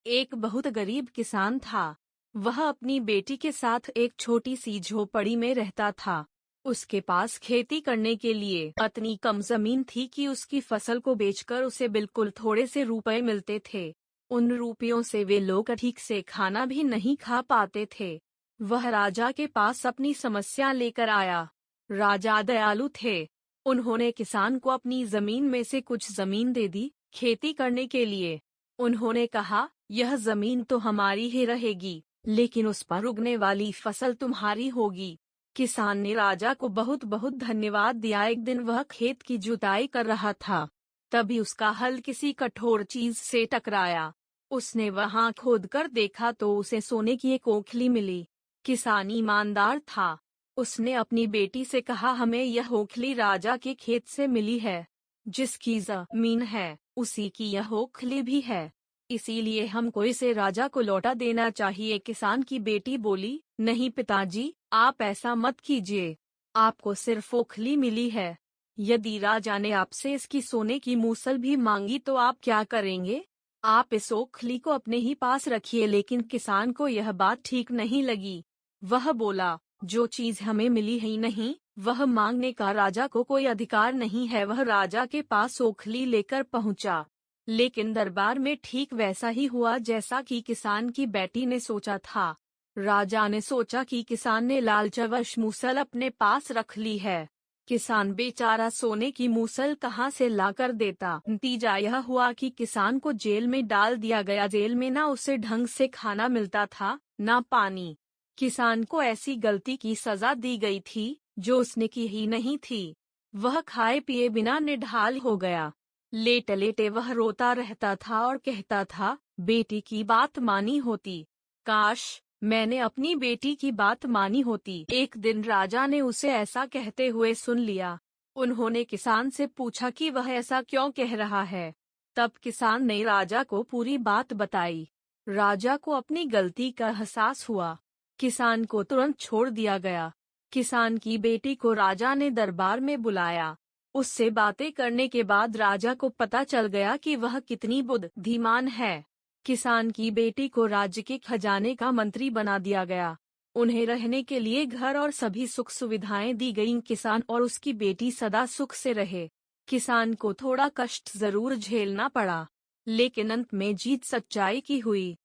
एक बहुत गरीब किसान था। वह अपनी बेटी के साथ एक छोटी सी झोपड़ी में रहता था। उसके पास खेती करने के लिए इतनी कम जमीन थी कि उसकी फसल को बेचकर उसे बिल्कुल थोड़े से रुपए मिलते थे। उन रुपयों से वे लोग ठीक से खाना भी नहीं खा पाते थे। वह राजा के पास अपनी समस्या लेकर आया। राजा दयालु थे। उन्होंने किसान को अपनी जमीन में से कुछ जमीन दे दी खेती करने के लिए। उन्होंने कहा, यह जमीन तो हमारी ही रहेगी, लेकिन उस पर उगने वाली फसल तुम्हारी होगी। किसान ने राजा को बहुत बहुत धन्यवाद दिया। एक दिन वह खेत की जुताई कर रहा था। तभी उसका हल किसी कठोर चीज से टकराया। उसने वहां खोदकर देखा तो उसे सोने की एक ओखली मिली। किसान ईमानदार था। उसने अपनी बेटी से कहा, हमें यह ओखली राजा के खेत से मिली है। जिसकी जमीन है, उसी की यह ओखली भी है। इसीलिए हमको इसे राजा को लौटा देना चाहिए। किसान की बेटी बोली, नहीं पिताजी, आप ऐसा मत कीजिए। आपको सिर्फ ओखली मिली है। यदि राजा ने आपसे इसकी सोने की मूसल भी मांगी तो आप क्या करेंगे? आप इस ओखली को अपने ही पास रखिए। लेकिन किसान को यह बात ठीक नहीं लगी। वह बोला, जो चीज हमें मिली ही नहीं, वह मांगने का राजा को कोई अधिकार नहीं है। वह राजा के पास ओखली लेकर पहुंचा। लेकिन दरबार में ठीक वैसा ही हुआ जैसा कि किसान की बेटी ने सोचा था। राजा ने सोचा कि किसान ने लालचवश मूसल अपने पास रख ली है। किसान बेचारा सोने की मूसल कहाँ से लाकर देता। नतीजा यह हुआ कि किसान को जेल में डाल दिया गया। जेल में ना उसे ढंग से खाना मिलता था, ना पानी। किसान को ऐसी गलती की सजा दी गई थी जो उसने की ही नहीं थी। वह खाए पिए बिना निढाल हो गया। लेटे लेटे वह रोता रहता था और कहता था, बेटी की बात मानी होती। काश मैंने अपनी बेटी की बात मानी होती। एक दिन राजा ने उसे ऐसा कहते हुए सुन लिया। उन्होंने किसान से पूछा कि वह ऐसा क्यों कह रहा है। तब किसान ने राजा को पूरी बात बताई। राजा को अपनी गलती का एहसास हुआ। किसान को तुरंत छोड़ दिया गया। किसान की बेटी को राजा ने दरबार में बुलाया। उससे बातें करने के बाद राजा को पता चल गया कि वह कितनी बुद्धिमान है। किसान की बेटी को राज्य के खजाने का मंत्री बना दिया गया। उन्हें रहने के लिए घर और सभी सुख सुविधाएं दी गईं। किसान और उसकी बेटी सदा सुख से रहे। किसान को थोड़ा कष्ट जरूर झेलना पड़ा, लेकिन अंत में जीत सच्चाई की हुई।